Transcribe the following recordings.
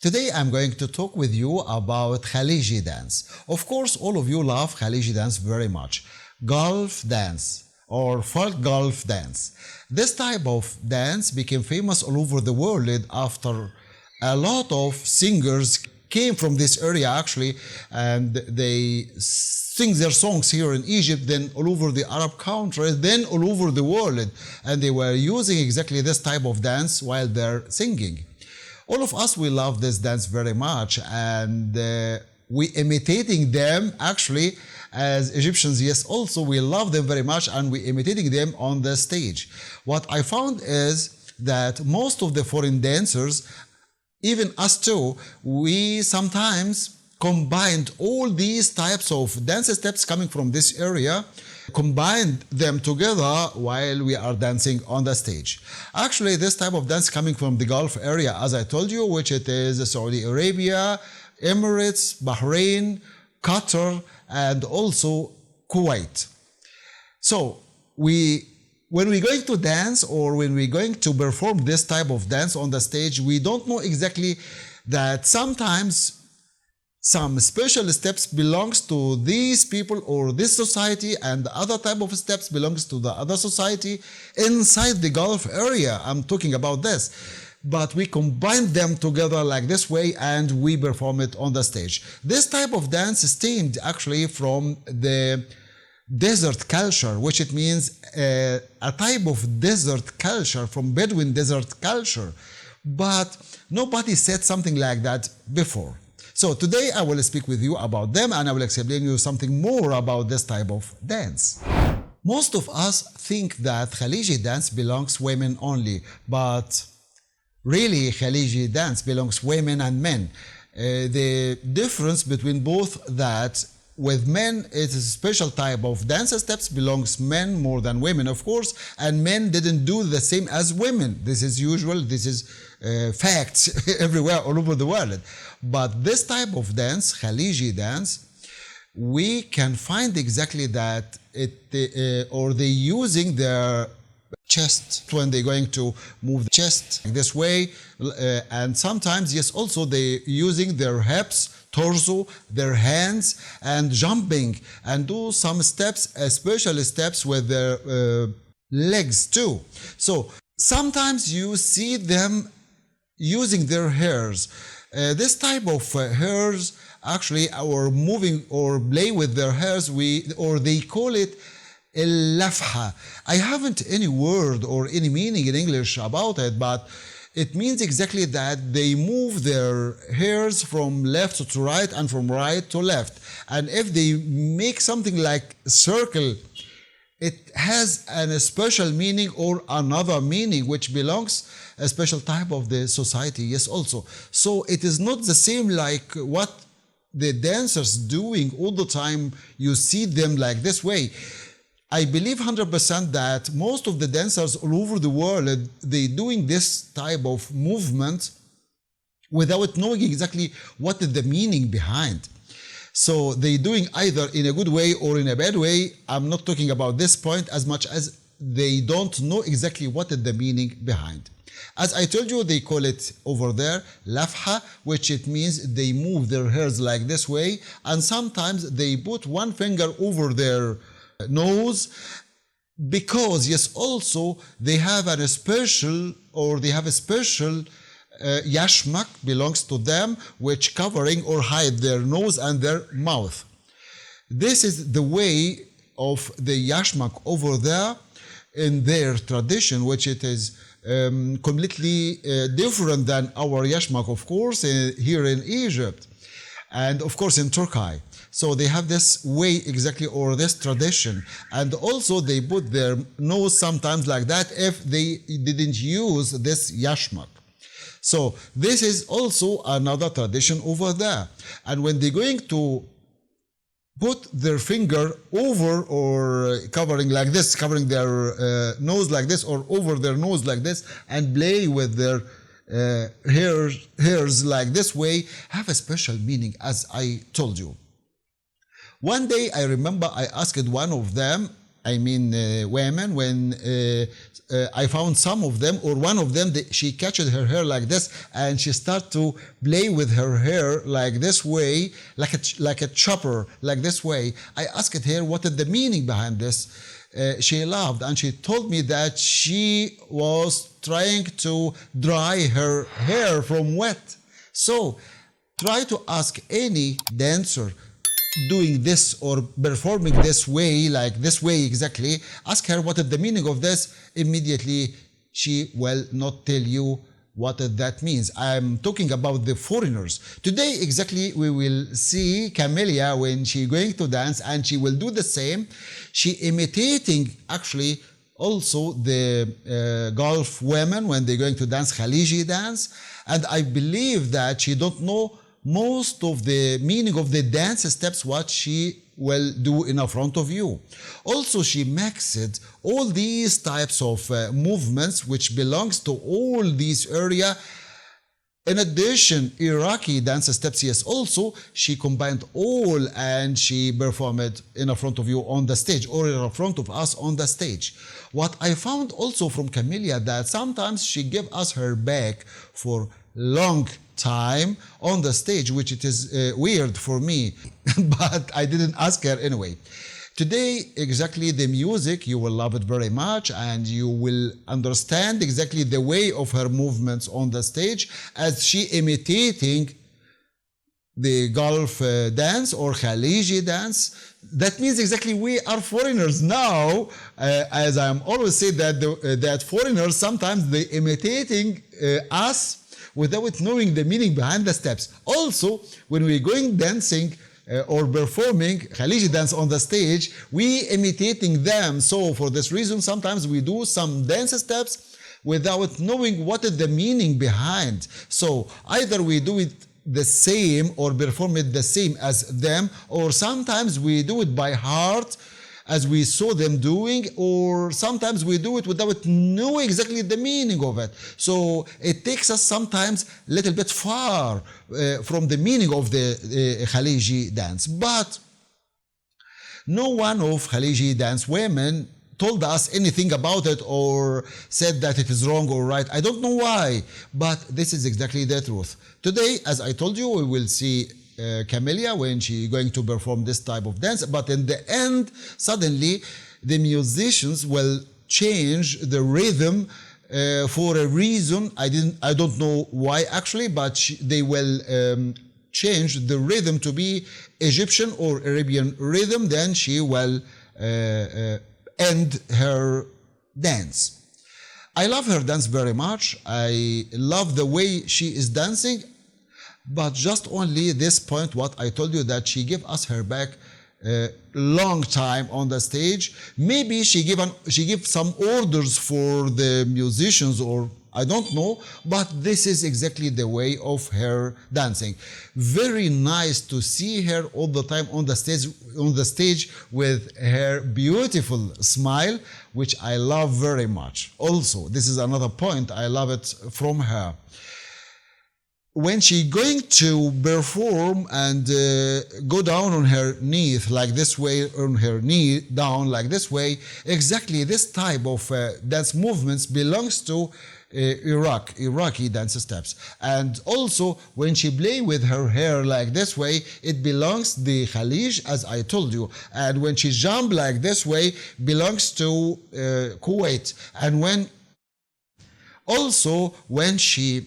Today I'm going to talk with you about Khaleeji Dance. Of course, all of you love Khaleeji Dance very much. Gulf dance or folk Gulf dance. This type of dance became famous all over the world after a lot of singers came from this area actually, and they sing their songs here in Egypt, then all over the Arab countries, then all over the world, and they were using exactly this type of dance while they're singing. All of us, we love this dance very much, and we imitating them actually as Egyptians. Yes, also we love them very much, and we imitating them on the stage. What I found is that most of the foreign dancers, even us too, we sometimes combined all these types of dance steps coming from this area, combined them together while we are dancing on the stage. Actually, this type of dance coming from the Gulf area, as I told you, which it is Saudi Arabia, Emirates, Bahrain, Qatar, and also Kuwait. So when we're going to dance or when we're going to perform this type of dance on the stage, we don't know exactly that sometimes some special steps belongs to these people or this society, and other type of steps belongs to the other society inside the Gulf area. I'm talking about this. But we combine them together like this way and we perform it on the stage. This type of dance stemmed actually from the desert culture, which it means a type of desert culture, from Bedouin desert culture. But nobody said something like that before. So today I will speak with you about them, and I will explain you something more about this type of dance. Most of us think that Khaleeji dance belongs women only, but really Khaleeji dance belongs women and men. The difference between both, that with men it is a special type of dance steps, belongs men more than women, of course, and men didn't do the same as women. This is usual, this is facts everywhere all over the world. But this type of dance, Khaleeji dance, we can find exactly that or they using their chest when they're going to move the chest this way, and sometimes, yes, also they using their hips, torso, their hands, and jumping, and do some steps, special steps with their legs too. So sometimes you see them using their hairs. This type of hairs actually, or moving or play with their hairs, or they call it lafha. I haven't any word or any meaning in English about it, but it means exactly that they move their hairs from left to right and from right to left. And if they make something like a circle, it has a special meaning or another meaning, which belongs a special type of the society, yes, also. So it is not the same like what the dancers doing all the time. You see them like this way. I believe 100% that most of the dancers all over the world, they doing this type of movement without knowing exactly what is the meaning behind. So they doing either in a good way or in a bad way. I'm not talking about this point as much as they don't know exactly what is the meaning behind. As I told you, they call it over there lafha, which it means they move their hairs like this way, and sometimes they put one finger over their nose, because yes, also they have a special yashmak belongs to them, which covering or hide their nose and their mouth. This is the way of the yashmak over there in their tradition, which it is completely different than our yashmak, of course, here in Egypt, and of course in Turkey. So they have this way exactly, or this tradition, and also they put their nose sometimes like that if they didn't use this yashmak. So this is also another tradition over there. And when they're going to put their finger over or covering like this, covering their nose like this, or over their nose like this, and play with their hairs like this way, have a special meaning, as I told you. One day I remember I asked one of them women, when I found some of them, or one of them, she catches her hair like this, and she starts to play with her hair like this way, like a chopper, like this way. I asked her what is the meaning behind this. She laughed and she told me that she was trying to dry her hair from wet. So try to ask any dancer doing this or performing this way, like this way exactly, ask her what is the meaning of this. Immediately she will not tell you what that means. I'm talking about the foreigners. Today exactly we will see Kamilia when she going to dance, and she will do the same. She imitating actually also the Gulf women when they're going to dance Khaleeji dance, and I believe that she don't know most of the meaning of the dance steps what she will do in front of you. Also, she mixed all these types of movements which belongs to all these area. In addition, Iraqi dance steps, yes, also she combined all and she performed it in front of you on the stage, or in front of us on the stage. What I found also from Kamilia, that sometimes she give us her back for long time on the stage, which it is weird for me, but I didn't ask her anyway. Today, exactly the music, you will love it very much, and you will understand exactly the way of her movements on the stage as she imitating the Gulf dance or Khaleeji dance. That means exactly we are foreigners now, as I'm always say that that foreigners sometimes they imitating us without knowing the meaning behind the steps. Also, when we're going dancing or performing Khaleeji dance on the stage, we imitating them. So for this reason, sometimes we do some dance steps without knowing what is the meaning behind. So either we do it the same or perform it the same as them, or sometimes we do it by heart as we saw them doing, or sometimes we do it without knowing exactly the meaning of it. So it takes us sometimes a little bit far from the meaning of the Khaleeji dance. But no one of Khaleeji dance women told us anything about it or said that it is wrong or right. I don't know why, but this is exactly the truth. Today, as I told you, we will see Kamilia when she's going to perform this type of dance, but in the end, suddenly the musicians will change the rhythm for a reason. I don't know why actually, but they will change the rhythm to be Egyptian or Arabian rhythm. Then she will end her dance. I love her dance very much. I love the way she is dancing. But just only this point, what I told you, that she gave us her back long time on the stage. Maybe she give some orders for the musicians, or I don't know, but this is exactly the way of her dancing. Very nice to see her all the time on the stage with her beautiful smile, which I love very much. Also, this is another point, I love it from her. When she going to perform and go down on her knees like this way, on her knee down like this way, exactly this type of dance movements belongs to Iraqi dance steps. And also when she play with her hair like this way, it belongs the Khalij, as I told you. And when she jump like this way, belongs to Kuwait. And when she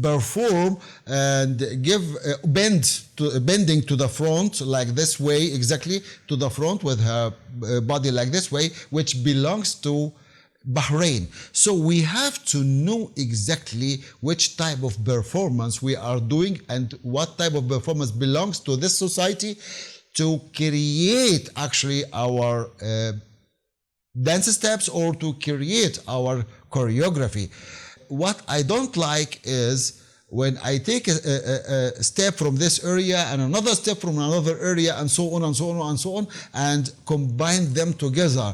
perform and give bending to the front like this way, exactly to the front with her body like this way, which belongs to Bahrain. So we have to know exactly which type of performance we are doing and what type of performance belongs to this society to create actually our dance steps or to create our choreography. What I don't like is when I take a step from this area and another step from another area and so on and so on and so on and combine them together.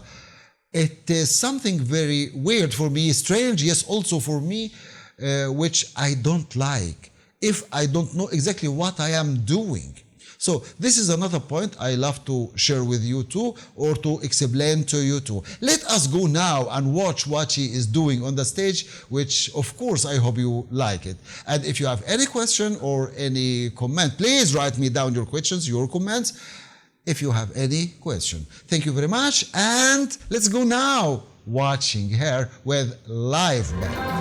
It is something very weird for me, strange, yes, also for me, which I don't like if I don't know exactly what I am doing. So this is another point I love to share with you too, or to explain to you too. Let us go now and watch what she is doing on the stage, which of course I hope you like it. And if you have any question or any comment, please write me down your questions, your comments, if you have any question. Thank you very much, and let's go now watching her with live band.